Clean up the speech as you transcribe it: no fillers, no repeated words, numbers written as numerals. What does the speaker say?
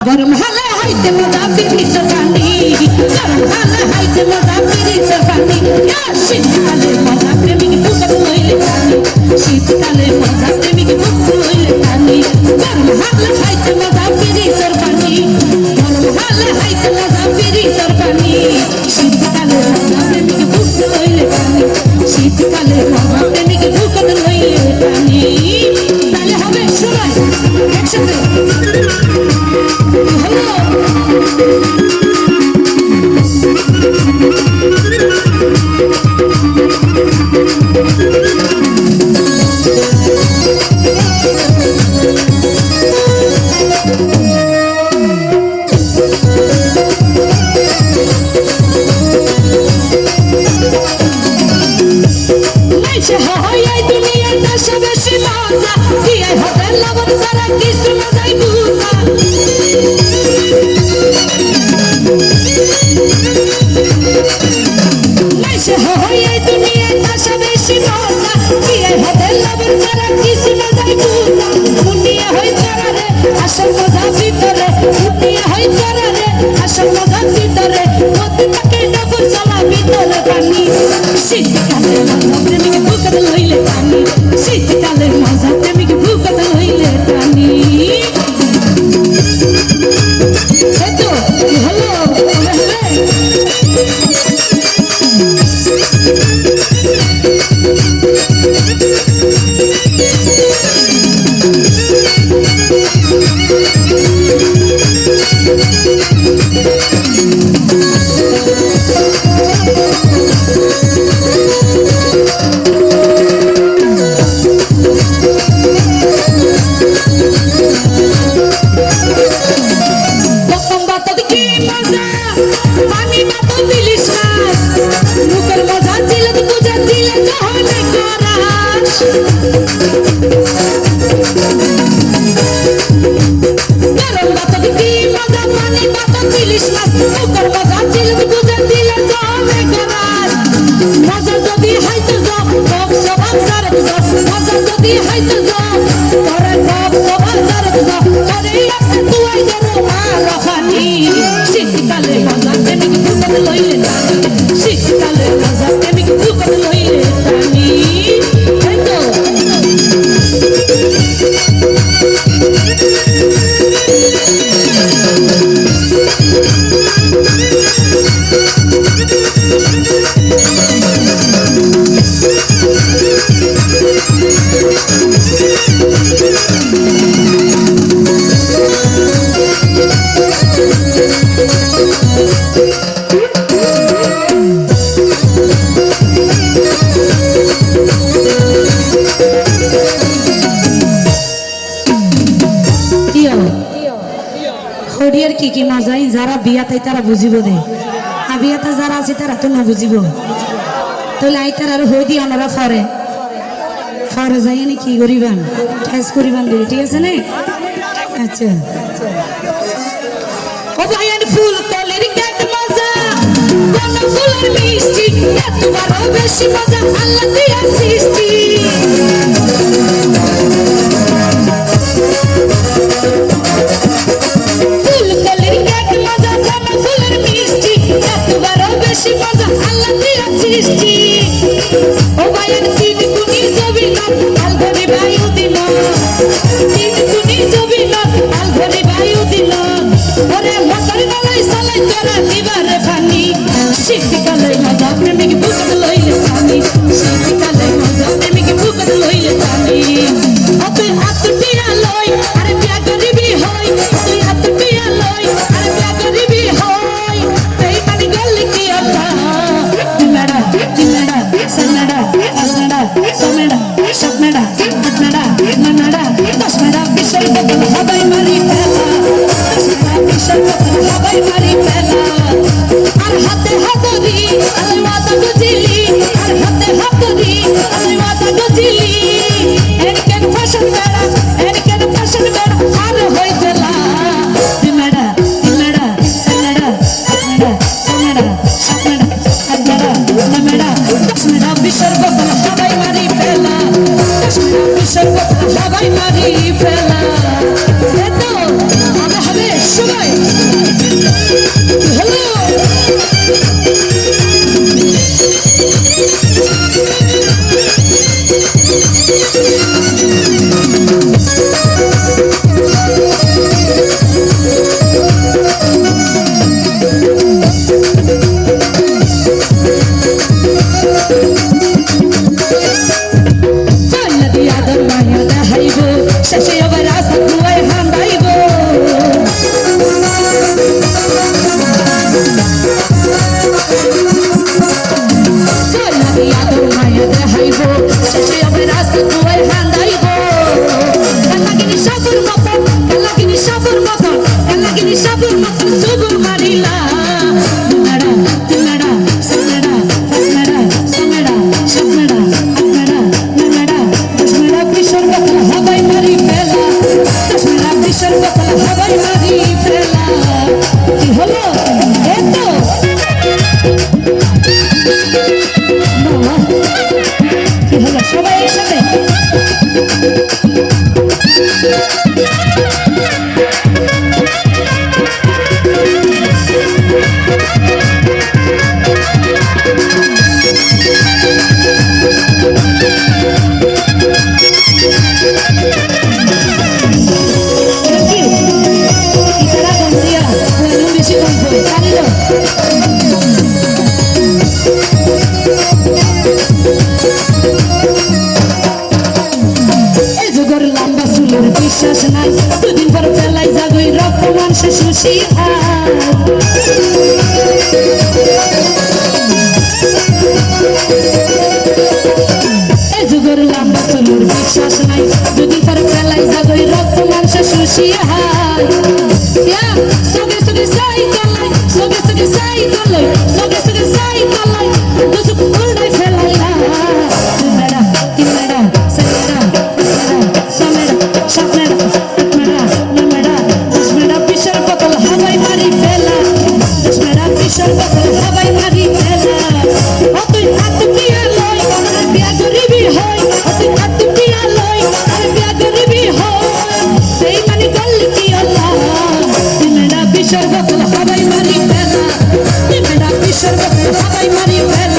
गरम हाला हायते मजा पिरीचं पाणी गरम हाला हायते मजा पिरीचं पाणी या शीतकाले मजा प्रेमिक दुखत होईल पाणी शीतकाले मजा प्रेमिक दुखत होईल पाणी गरम हाला हायते मजा पिरीचं पाणी गरम हाला हायते मजा पिरीचं पाणी शीतकाले मजा प्रेमिक दुखत होईल पाणी शीतकाले मजा प्रेमिक दुखत होईल पाणी তাহলে হবে সবাই একসাথে হরিয়ার কি মজাই যারা বিয়াতে তারা বুঝিব দে আর বিয়াতে যারা আছে তারা তো না বুঝিব তাহলে আই তার আর হই দি আমরা ফরে ফরে যাই নি কি করিবান ঠেস করিবান দিই ঠিক আছে না আচ্ছা ও ভাইয়ান ফুল তলের কেক মজা কোন ফুলের মিষ্টি এত বড় বেশি মজা আল্লাহ দিয়া সৃষ্টি শীতকালে মজা প্রেমিক বুকত লইলে পানি শীতকালে মজা প্রেমিক বুকত লইলে পানি তুই হাত পিয়া লই আরে বিয়া করিবি হই তুই হাত পিয়া লই আরে বিয়া করিবি হই এই পানি গলি কি আল্লাহ তিমেড়া তিমেড়া সমেড়া আসমেড়া সমেড়া সমেড়া আটমেড়া নমেড়া দশমেড়া বিশাল বদল হবাই মারি ফেলা দশমেড়া বিশাল বদল হবাই মারি ফেলা আর হাতে হাতরি আলওয়াদা গজিলি আর হাতে হাতরি আলওয়াদা গজিলি এরকেন ফ্যাশন বেড়া আর হই গেলা তিমেড়া তিমেড়া সমেড়া আটমেড়া সমেড়া সমেড়া আটমেড়া নমেড়া দশমেড়া বিশাল বদল হবাই মারি ফেলা দশমেড়া বিশাল বদল হবাই মারি ফেলা এতো হবে হবে শুভ শেষে আবার রাস্তা ধুয়ায় হান্দাইব আদর মায়া দেখাইব শেষে আবার রাস্তা ধুয়ায় হান্দাইব কালাগিনি সাবুর মতন কালাগিনি সাবুর মতন কালাগিনি সাবুর মতন সুবুর মারিলা তুনাড়া তুনাড়া সুনাড়া ফাসনাড়া সামেড়া সামনাড়া আপনাড়া নানাড়া দশমেড়া কিশোর কথা হাবাই মারি ফেলা দশমেড়া কিশোর কথা হাবাই মারি ফেলা কি হলো এতো কি হলো সবাই একসাথে বিশ্বাস নাই দুদিন পর ফেলাই যাগই রক্ত মাংসে সুশি এই যুগের লম্বা চুলোর বিশ্বাস নাই দুদিন পর ফেলাই যাগই রক্ত মাংসে সুশি সগে সগে সাই তলাই সগে সগে সাই তলাই সগে সগে সাই তলাই দুসুক উল্টাই ফেলাইলা তিনড়া তিনড়া সাইড়া সামেড়া সামনেড়া আপনাড়া নামেড়া দশমেড়া পিছর বোতল হাবাই মারি ফেলা দশমেড়া পিছর বোতল হাবাই মারি ফেলা তুই হাত পিয়া লই আর বিয়া গরিবি হয় তুই হাত পিয়া লই আর বিয়া গরিবি হয় সেই মানে গল্লি কি আল্লাহ তিনড়া পিছর বোতল হাবাই মারি ফেলা তিনড়া পিছর বোতল হাবাই মারি ফেলা